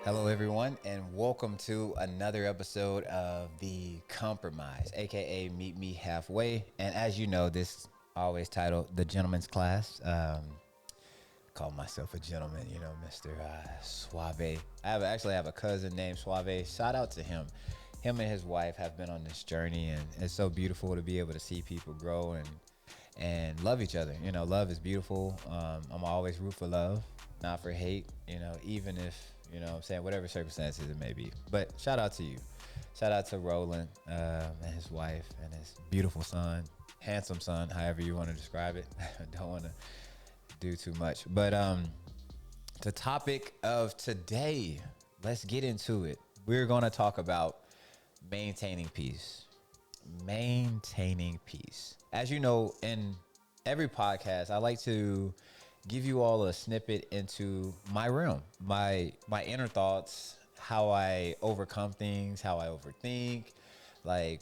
Hello, everyone, and welcome to another episode of The Compromise, aka Meet Me Halfway. And as you know, this always titled The Gentleman's Class. Call myself a gentleman, Mr. Suave. Actually have a cousin named Suave. Shout out to him. Him and his wife have been on this journey, and it's so beautiful to be able to see people grow and love each other. Love is beautiful. I'm always root for love, not for hate. Even if what I'm saying, whatever circumstances it may be. But shout out to you. Shout out to Roland and his wife and his beautiful son, handsome son, however you want to describe it. I don't want to do too much. But the topic of today, let's get into it. We're going to talk about maintaining peace. Maintaining peace. As you know, in every podcast, I like to give you all a snippet into my realm, my inner thoughts, how I overcome things, how I overthink, like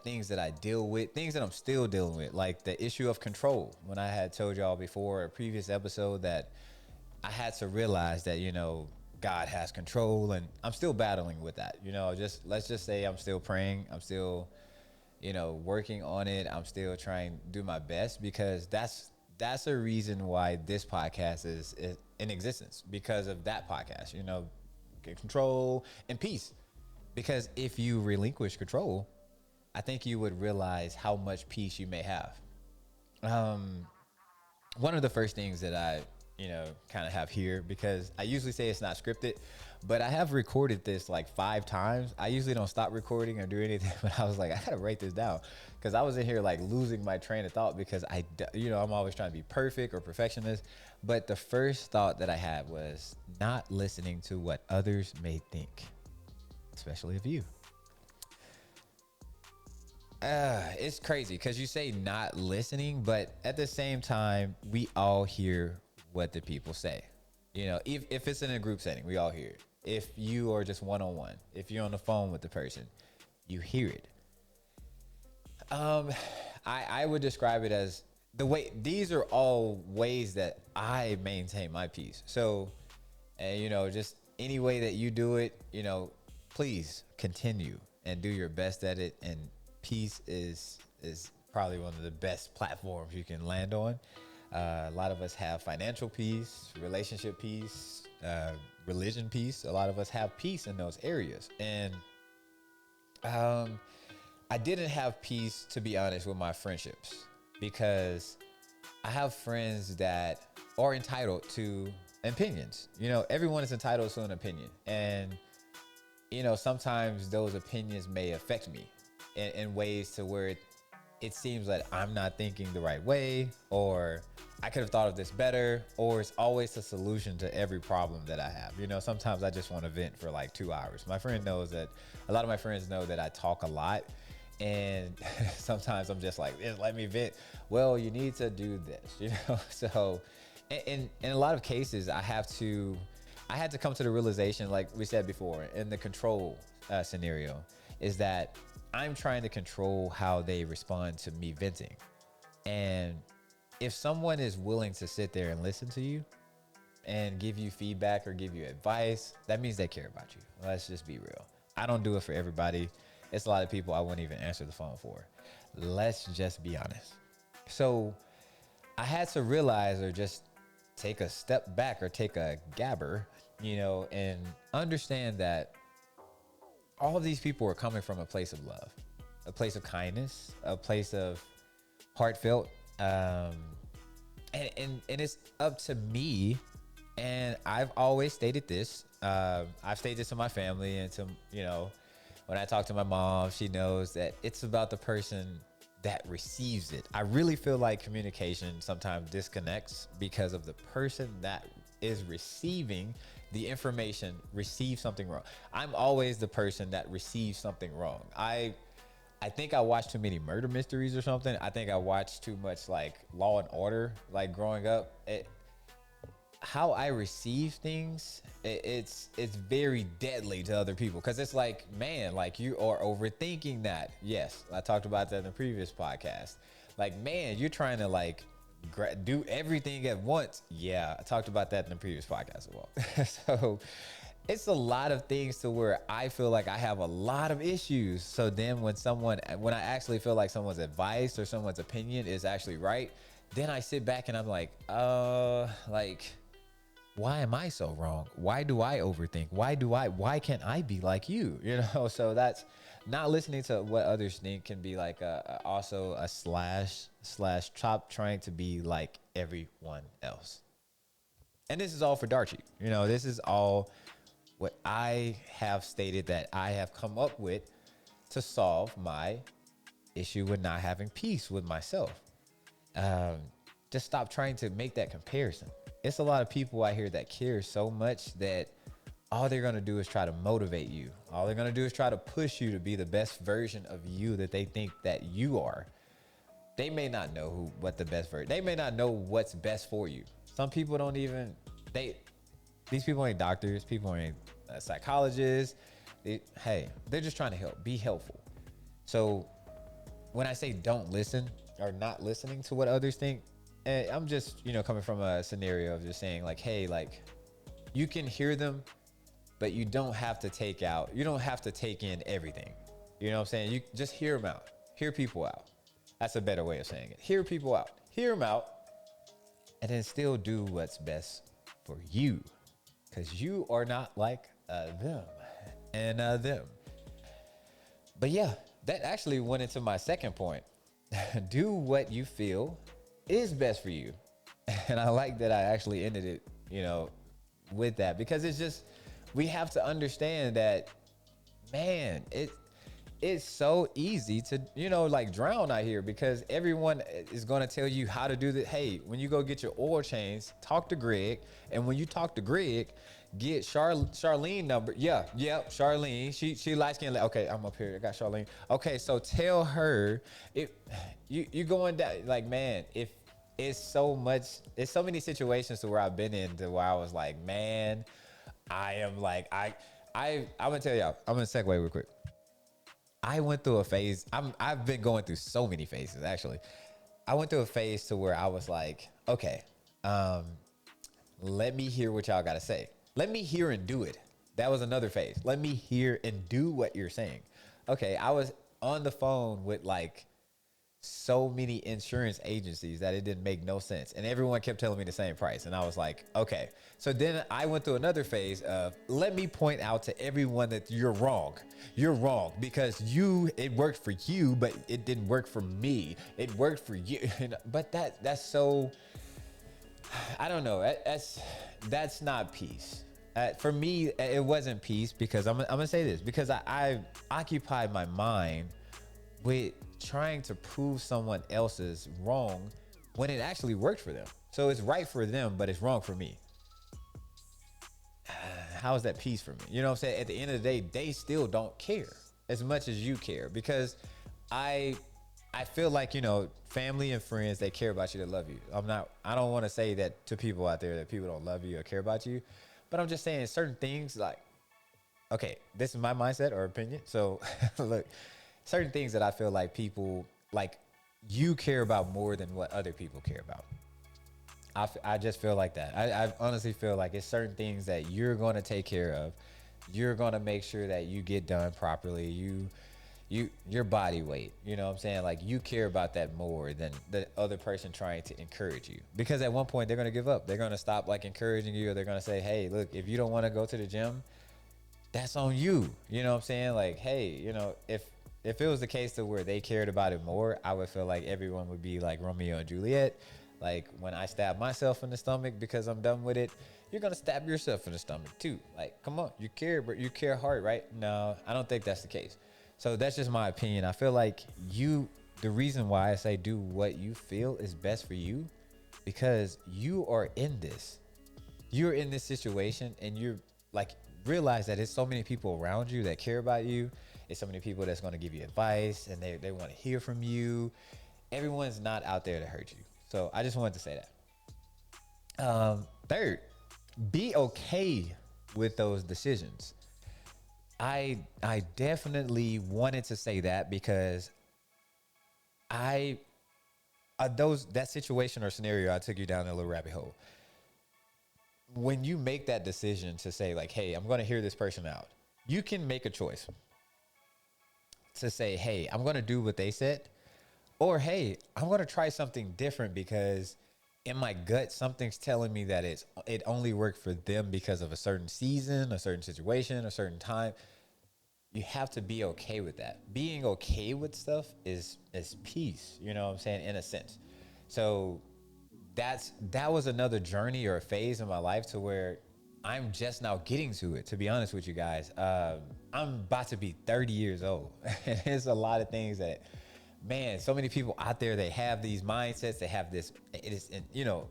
things that I deal with, things that I'm still dealing with, like the issue of control. When I had told y'all before a previous episode that I had to realize that, God has control, and I'm still battling with that. Just let's just say I'm still praying. I'm still, working on it. I'm still trying to do my best, because that's a reason why this podcast is in existence, because of that podcast, get control and peace. Because if you relinquish control, I think you would realize how much peace you may have. One of the first things that I, kind of have here, because I usually say it's not scripted, but I have recorded this like 5 times. I usually don't stop recording or do anything, but I was like, I gotta write this down, because I was in here like losing my train of thought, because I'm always trying to be perfect or perfectionist. But the first thought that I had was not listening to what others may think, especially of you. It's crazy because you say not listening, but at the same time, we all hear what the people say. If it's in a group setting, we all hear it. If you are just one-on-one, if you're on the phone with the person, you hear it. I would describe it as these are all ways that I maintain my peace. So, just any way that you do it, please continue and do your best at it. And peace is probably one of the best platforms you can land on. A lot of us have financial peace, relationship peace, religion peace. A lot of us have peace in those areas. And I didn't have peace, to be honest, with my friendships, because I have friends that are entitled to opinions. Everyone is entitled to an opinion. And, sometimes those opinions may affect me in ways to where it seems that I'm not thinking the right way, or I could have thought of this better, or it's always a solution to every problem that I have. Sometimes I just want to vent for like 2 hours. A lot of my friends know that I talk a lot, and sometimes I'm just like, let me vent. Well, you need to do this, So in a lot of cases, I had to come to the realization, like we said before, in the control scenario, is that I'm trying to control how they respond to me venting. And if someone is willing to sit there and listen to you and give you feedback or give you advice, that means they care about you. Let's just be real. I don't do it for everybody. It's a lot of people I wouldn't even answer the phone for. Let's just be honest. So I had to realize, or just take a step back, or take a gabber, and understand that all of these people are coming from a place of love, a place of kindness, a place of heartfelt, and it's up to me. And I've always stated this. I've stated this to my family, and to, when I talk to my mom, she knows that it's about the person that receives it. I really feel like communication sometimes disconnects because of the person that is receiving the information receives something wrong. I'm always the person that receives something wrong. I think I watched too many murder mysteries or something. I think I watched too much like Law and Order, like growing up. How I receive things, it's very deadly to other people, because it's like, man, like, you are overthinking that. Yes, I talked about that in the previous podcast. Like, man, you're trying to like do everything at once. Yeah, I talked about that in the previous podcast as well. So it's a lot of things to where I feel like I have a lot of issues. So then when I actually feel like someone's advice or someone's opinion is actually right, then I sit back and I'm like, why am I so wrong? Why do I overthink? Why can't I be like you? You know, so that's not listening to what others think can be like also a slash chop trying to be like everyone else. And this is all for Darchi. You know, this is all what I have stated that I have come up with to solve my issue with not having peace with myself. Um, just stop trying to make that comparison. It's a lot of people out here that care so much that all they're gonna do is try to motivate you. All they're gonna do is try to push you to be the best version of you that they think that you are. They may not know what the best version. They may not know what's best for you. Some people don't even they. These people ain't doctors. People ain't psychologists. They're just trying to help, be helpful. So when I say don't listen or not listening to what others think, I'm just coming from a scenario of just saying like, hey, like you can hear them, but you don't have to you don't have to take in everything. You know what I'm saying? You just hear them out. Hear people out. That's a better way of saying it. Hear people out. Hear them out, and then still do what's best for you, because you are not like them and them. But yeah, that actually went into my second point. Do what you feel is best for you. And I like that I actually ended it, with that, because it's just, we have to understand that, man, it's so easy to, like drown out here, because everyone is going to tell you how to do that. Hey, when you go get your oil change, talk to Greg. And when you talk to Greg, get Charlene number. Yeah, Charlene. She light skin. Okay, I'm up here. I got Charlene. Okay, so tell her if you going down. Like, man, if it's so many situations to where I've been in to where I was like, man, I am like I'm gonna tell y'all. I'm gonna segue real quick. I went through a phase. I've been going through so many phases actually. I went through a phase to where I was like, okay, let me hear what y'all got to say. Let me hear and do it. That was another phase. Let me hear and do what you're saying. Okay, I was on the phone with like so many insurance agencies that it didn't make no sense. And everyone kept telling me the same price. And I was like, okay. So then I went through another phase of, let me point out to everyone that you're wrong. You're wrong because it worked for you, but it didn't work for me. It worked for you. But that's so, I don't know. That's not peace. For me, it wasn't peace, because I'm gonna say this, because I occupied my mind with trying to prove someone else's wrong when it actually worked for them. So it's right for them, but it's wrong for me. How is that peace for me? You know what I'm saying? At the end of the day, they still don't care as much as you care, because I feel like, family and friends, they care about you, they love you. I don't want to say that to people out there that people don't love you or care about you, but I'm just saying certain things like, okay, this is my mindset or opinion. So look, certain things that I feel like people like you care about more than what other people care about. I just feel like that. I honestly feel like it's certain things that you're going to take care of. You're going to make sure that you get done properly. Your body weight, you know what I'm saying? Like, you care about that more than the other person trying to encourage you. Because at one point they're going to give up. They're going to stop like encouraging you, or they're going to say, hey, look, if you don't want to go to the gym, that's on you. You know what I'm saying? Like, hey, if it was the case to where they cared about it more, I would feel like everyone would be like Romeo and Juliet. Like, when I stab myself in the stomach because I'm done with it, you're gonna stab yourself in the stomach too. Like, come on, you care, but you care hard, right? No, I don't think that's the case. So that's just my opinion. I feel like the reason why I say do what you feel is best for you, because you are in this. You're in this situation, and you're like, realize that it's so many people around you that care about you. It's so many people that's going to give you advice, and they want to hear from you. Everyone's not out there to hurt you. So I just wanted to say that. Third, be okay with those decisions. I definitely wanted to say that, because I that situation or scenario, I took you down a little rabbit hole. when you make that decision to say like, hey, I'm going to hear this person out, you can make a choice to say, hey, I'm going to do what they said, or hey, I'm going to try something different because in my gut something's telling me that it only worked for them because of a certain season, a certain situation, a certain time. You have to be okay with that. Being okay with stuff is peace, you know what I'm saying, in a sense. So that was another journey or a phase in my life to where I'm just now getting to it. To be honest with you guys, I'm about to be 30 years old. And there's a lot of things that, man, so many people out there, they have these mindsets, they have this, it is,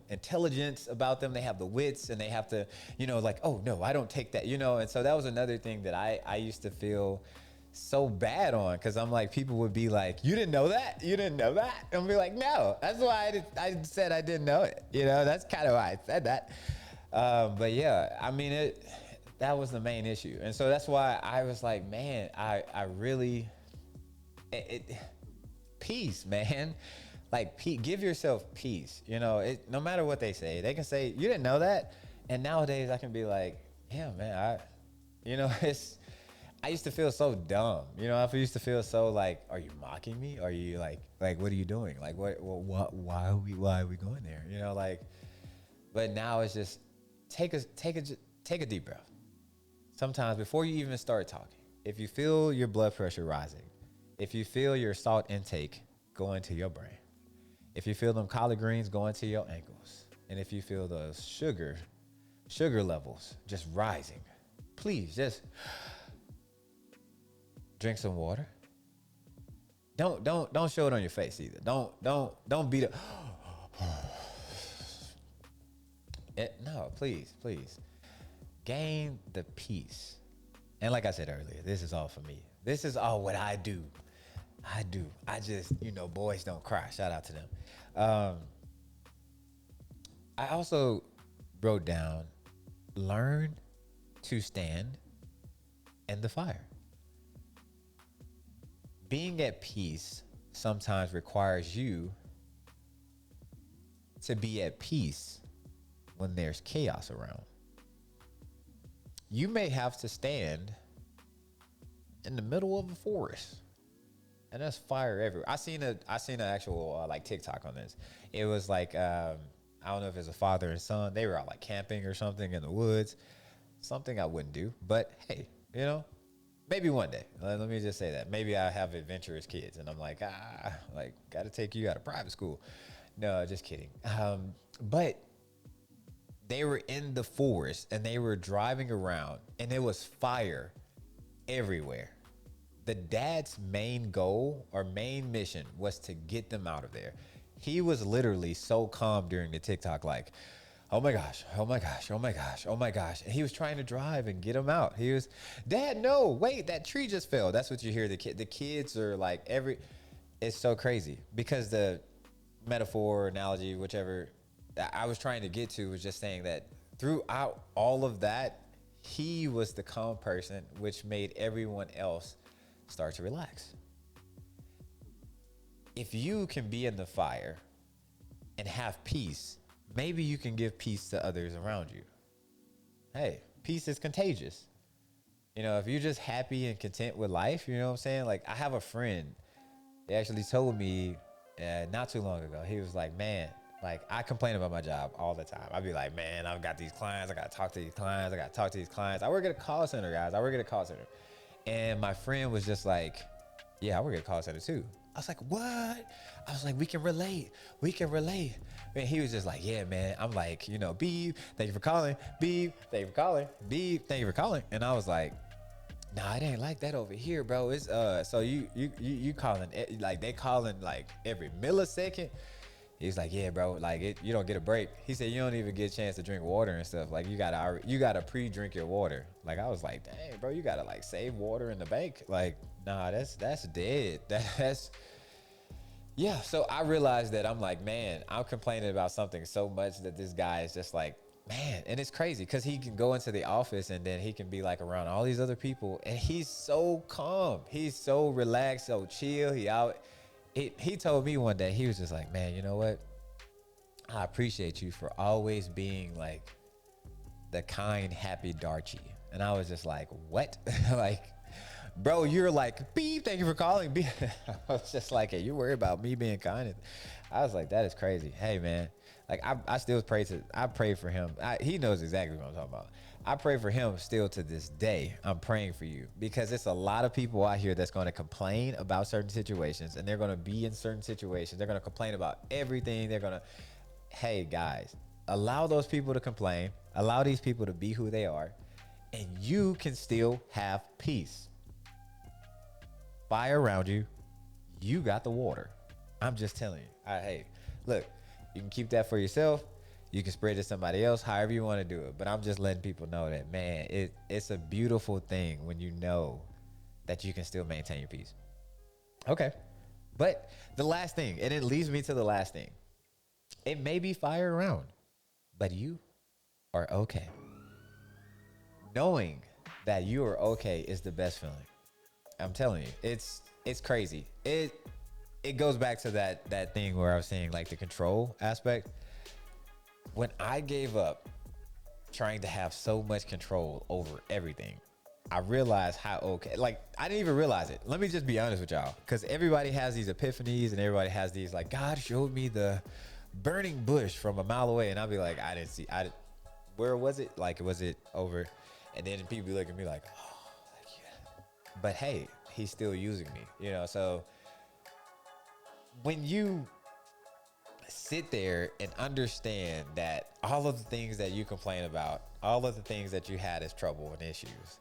intelligence about them. They have the wits, and they have to, like, oh no, I don't take that, And so that was another thing that I used to feel so bad on, because I'm like, people would be like, you didn't know that, you didn't know that, and I'll be like, no, that's why I said I didn't know it, that's kind of why I said that. But yeah, I mean, that was the main issue, and so that's why I was like, man, I really, peace, man. Like, give yourself peace. No matter what they say, they can say you didn't know that, and nowadays I can be like, yeah, man, it's. I used to feel so dumb. I used to feel so like, are you mocking me? Are you like, what are you doing? Like, why are we going there? Like, but now it's just take a deep breath. Sometimes before you even start talking, if you feel your blood pressure rising, if you feel your salt intake going to your brain, if you feel them collard greens going to your ankles, and if you feel the sugar levels just rising, please just drink some water. Don't show it on your face either. Don't beat it. No, please, gain the peace. And like I said earlier, this is all for me. This is all what I do. I just, boys don't cry. Shout out to them. I also wrote down, learn to stand in the fire. Being at peace sometimes requires you to be at peace when there's chaos around. You may have to stand in the middle of a forest, and there's fire everywhere. I seen an actual like TikTok on this. It was like, I don't know if it's a father and son. They were out like camping or something in the woods. Something I wouldn't do, but hey, maybe one day. Let me just say that. Maybe I have adventurous kids, and I'm like, got to take you out of private school. No, just kidding. But they were in the forest, and they were driving around, and there was fire everywhere. The dad's main goal or main mission was to get them out of there. He was literally so calm during the TikTok, like, oh my gosh, oh my gosh, oh my gosh, oh my gosh. And he was trying to drive and get them out. He was, Dad, no, wait, that tree just fell. That's what you hear. The kids are like, it's so crazy, because the metaphor, analogy, whichever that I was trying to get to was just saying that throughout all of that, he was the calm person, which made everyone else start to relax. If you can be in the fire and have peace, maybe you can give peace to others around you. Hey, peace is contagious. If you're just happy and content with life, you know what I'm saying? Like, I have a friend, they actually told me not too long ago, he was like, man, like, I complain about my job all the time. I'd be like, man, I've got these clients. I got to talk to these clients. I work at a call center, guys. I work at a call center. And my friend was just like, yeah, I work at a call center too. I was like, what? I was like, we can relate. And he was just like, yeah, man. I'm like, Beep, thank you for calling. Beep, thank you for calling. Beep, thank you for calling. And I was like, nah, it ain't like that over here, bro. It's so you calling, like, they calling like every millisecond. He's like, yeah, bro, like, you don't get a break. He said you don't even get a chance to drink water and stuff. Like, you gotta pre-drink your water. Like, I was like, dang, bro, you gotta like save water in the bank. Like, nah, that's dead. That's yeah. So I realized that I'm like, man, I'm complaining about something so much that this guy is just like, man, and it's crazy because he can go into the office and then he can be like around all these other people, and he's so calm, he's so relaxed, so chill. He told me one day, he was just like, man, you know what? I appreciate you for always being like the kind, happy Darchie. And I was just like, what? Like, bro, you're like, beep, thank you for calling. Beep. I was just like, hey, you worry about me being kind. I was like, that is crazy. Hey, man, like I still I pray for him. He knows exactly what I'm talking about. I pray for him still to this day. I'm praying for you because it's a lot of people out here that's going to complain about certain situations, and they're going to be in certain situations. They're going to complain about everything. They're going to, hey, guys, allow those people to complain. Allow these people to be who they are, and you can still have peace. Fire around you, you got the water. I'm just telling you. Hey, look, you can keep that for yourself. You can spread it to somebody else, however you want to do it. But I'm just letting people know that, man, it's a beautiful thing when you know that you can still maintain your peace. Okay. But the last thing, and it leads me to the last thing. It may be fire around, but you are okay. Knowing that you are okay is the best feeling. I'm telling you, it's crazy. It goes back to that thing where I was saying like the control aspect. When I gave up trying to have so much control over everything, I realized how okay, like I didn't even realize it. Let me just be honest with y'all, because everybody has these epiphanies and everybody has these like, God showed me the burning bush from a mile away, and I'll be like, where was it? Like, was it over? And then people be looking at me like, oh, like, yeah. But hey, he's still using me, you know? So when you sit there and understand that all of the things that you complain about, all of the things that you had as trouble and issues,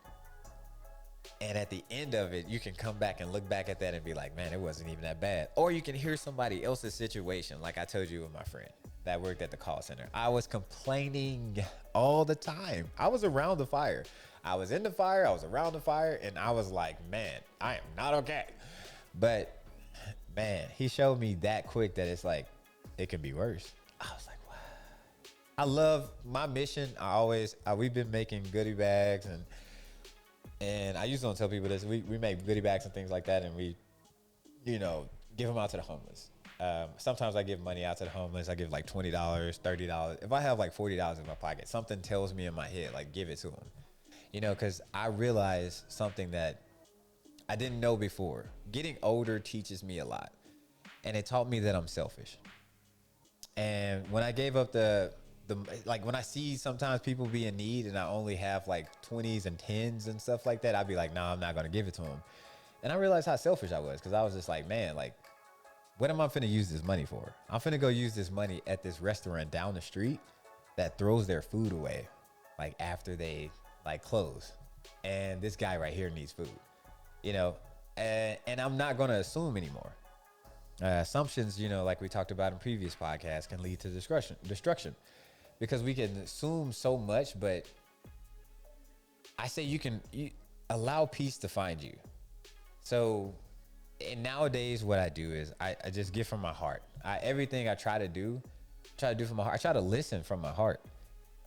and at the end of it, you can come back and look back at that and be like, man, it wasn't even that bad. Or you can hear somebody else's situation, like I told you with my friend that worked at the call center. I was complaining all the time. I was around the fire. I was in the fire. I was around the fire. And I was like, man, I am not okay. But man, he showed me that quick that it's like, it can be worse. I was like, wow. I love my mission. We've been making goodie bags and I usually don't tell people this. We make goodie bags and things like that, and we, give them out to the homeless. Sometimes I give money out to the homeless. I give like $20, $30. If I have like $40 in my pocket, something tells me in my head, like, give it to them. Because I realized something that I didn't know before. Getting older teaches me a lot, and it taught me that I'm selfish. And when I gave up like when I see sometimes people be in need and I only have like 20s and 10s and stuff like that, I'd be like, nah, I'm not going to give it to them. And I realized how selfish I was, because I was just like, man, like, what am I finna use this money for? I'm finna go use this money at this restaurant down the street that throws their food away, like after they like close. And this guy right here needs food, and I'm not going to assume anymore. Assumptions, like we talked about in previous podcasts, can lead to destruction because we can assume so much. But I say you allow peace to find you. So, and nowadays what I do is I just give from my heart. Everything I try to do from my heart. I try to listen from my heart.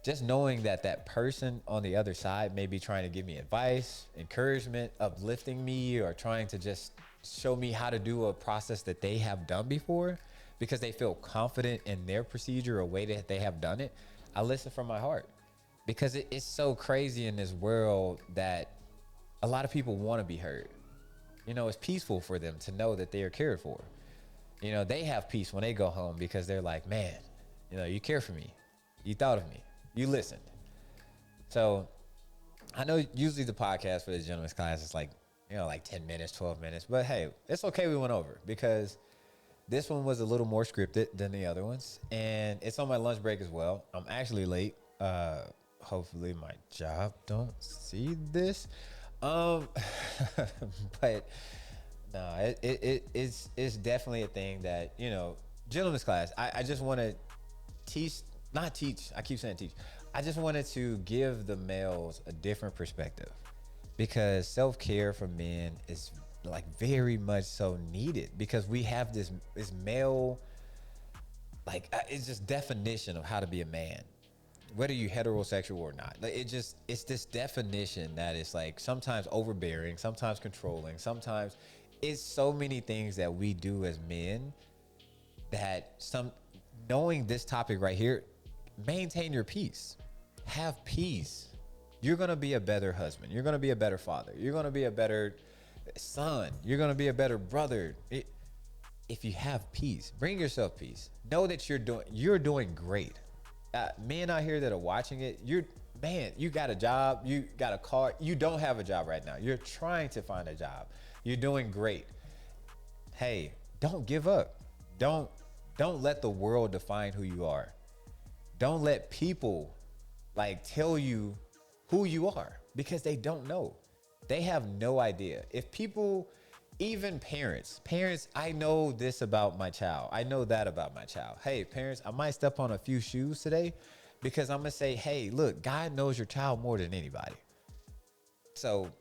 Just knowing that person on the other side may be trying to give me advice, encouragement, uplifting me, or trying to just show me how to do a process that they have done before because they feel confident in their procedure or way that they have done it. I listen from my heart because it's so crazy in this world that a lot of people want to be heard. It's peaceful for them to know that they are cared for. They have peace when they go home because they're like, man, you care for me. You thought of me. You listened. So I know usually the podcast for the gentleman's class is like 10 minutes, 12 minutes. But hey, it's okay we went over because this one was a little more scripted than the other ones. And it's on my lunch break as well. I'm actually late. Hopefully my job don't see this. But no, it's definitely a thing that, gentleman's class. I just want to not teach. I keep saying teach. I just wanted to give the males a different perspective. Because self-care for men is like very much so needed because we have this male, like it's just definition of how to be a man, whether you heterosexual or not. Like it's this definition that is like sometimes overbearing, sometimes controlling, sometimes it's so many things that we do as men that knowing this topic right here, maintain your peace. have peace. You're going to be a better husband. You're going to be a better father. You're going to be a better son. You're going to be a better brother. If you have peace, bring yourself peace. Know that you're doing great. Men out here that are watching it, you got a job, you got a car, you don't have a job right now. You're trying to find a job. You're doing great. Hey, don't give up. Don't don't let the world define who you are. Don't let people like tell you who you are because they don't know. They have no idea. If people, even parents, I know this about my child. I know that about my child. Hey, parents, I might step on a few shoes today because I'm going to say, hey, look, God knows your child more than anybody. So,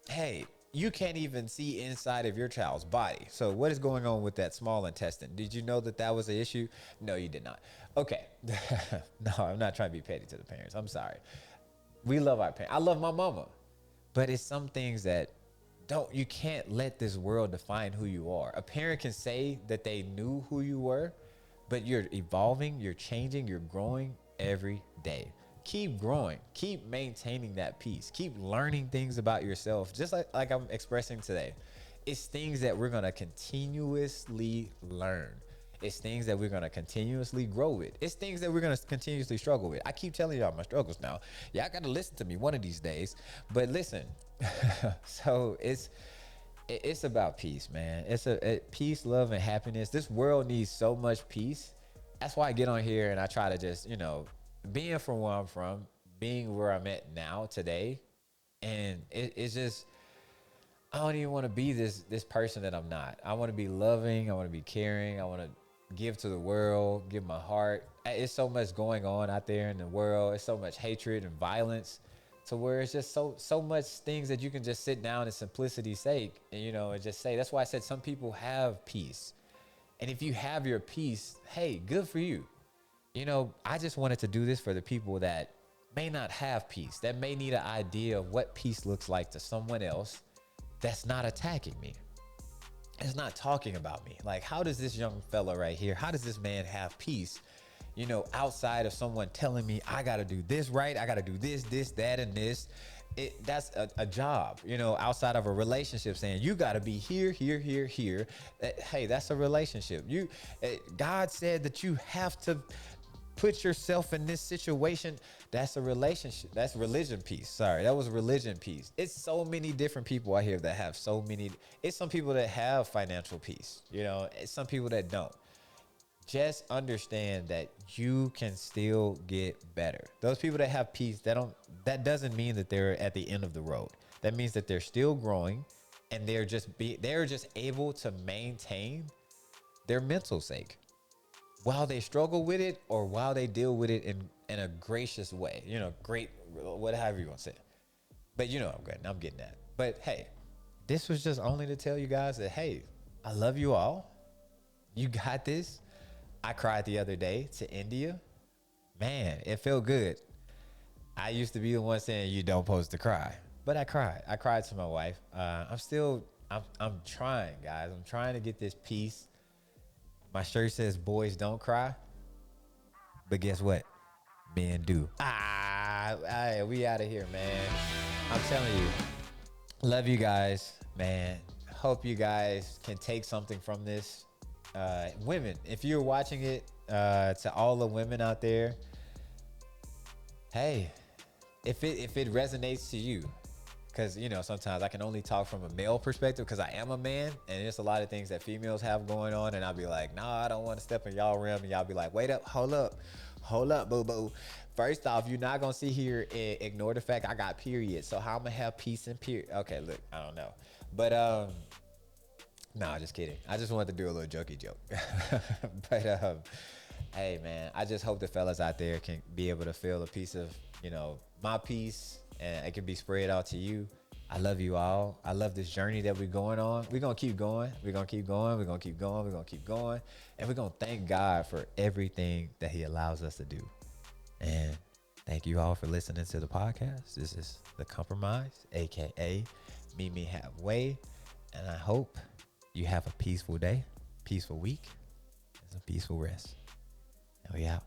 hey, you can't even see inside of your child's body. So what is going on with that small intestine? Did you know that that was an issue? No, you did not. Okay. No, I'm not trying to be petty to the parents. I'm sorry. We love our parents. I love my mama. But it's some things that you can't let this world define who you are. A parent can say that they knew who you were, but you're evolving, you're changing, you're growing every day. Keep growing, keep maintaining that peace, keep learning things about yourself, just like I'm expressing today. It's things that we're going to continuously learn. It's things that we're going to continuously grow with. It's things that we're going to continuously struggle with. I keep telling y'all my struggles now. Y'all got to listen to me one of these days. But listen, so it's about peace, man. It's peace, love, and happiness. This world needs so much peace. That's why I get on here and I try to just, being from where I'm from, being where I'm at now today, and it's just, I don't even want to be this person that I'm not. I want to be loving. I want to be caring. I want to give to the world, give my heart. It's so much going on out there in the world. It's so much hatred and violence to where it's just so much things that you can just sit down in simplicity's sake and just say. That's why I said some people have peace. And if you have your peace, hey, good for you. I just wanted to do this for the people that may not have peace, that may need an idea of what peace looks like to someone else that's not attacking me. It's not talking about me. Like, how does this young fella right here, how does this man have peace, outside of someone telling me I got to do this right, I got to do this, that, and this. That's a job, outside of a relationship saying you got to be here. Hey, that's a relationship. God said that you have to put yourself in this situation. That's a relationship. That's religion piece. Sorry, that was religion piece. It's so many different people out here that have so many. It's some people that have financial peace. It's some people that don't. Just understand that you can still get better. Those people that have peace, that doesn't mean that they're at the end of the road. That means that they're still growing and they're just able to maintain their mental sake while they struggle with it or while they deal with it in a gracious way, great, whatever you want to say. But I'm getting that. But hey, this was just only to tell you guys that, hey, I love you all. You got this. I cried the other day to India. Man, it felt good. I used to be the one saying you don't supposed to cry, but I cried. I cried to my wife. I'm trying, guys. I'm trying to get this peace. My shirt says boys don't cry, but guess what? Men do. We out of here, man. I'm telling you, love you guys, man. Hope you guys can take something from this. Women, if you're watching it, to all the women out there, hey, if it resonates to you, because sometimes I can only talk from a male perspective because I am a man, and there's a lot of things that females have going on, and I'll be like, nah, I don't want to step in y'all realm, and y'all be like, wait up, hold up, boo boo. First off, you're not gonna sit here and ignore the fact I got periods, so how I'm gonna have peace and period? Okay, look, I don't know, but no, just kidding. I just wanted to do a little jokey joke. But hey, man, I just hope the fellas out there can be able to feel a piece of, my peace, and it can be spread out to you. I love you all. I love this journey that we're going on. We're going to keep going. We're going to keep going. We're going to keep going. We're going to keep going. And we're going to thank God for everything that he allows us to do. And thank you all for listening to the podcast. This is The Compromise, AKA Meet Me Halfway. And I hope you have a peaceful day, peaceful week, and some peaceful rest. And we out.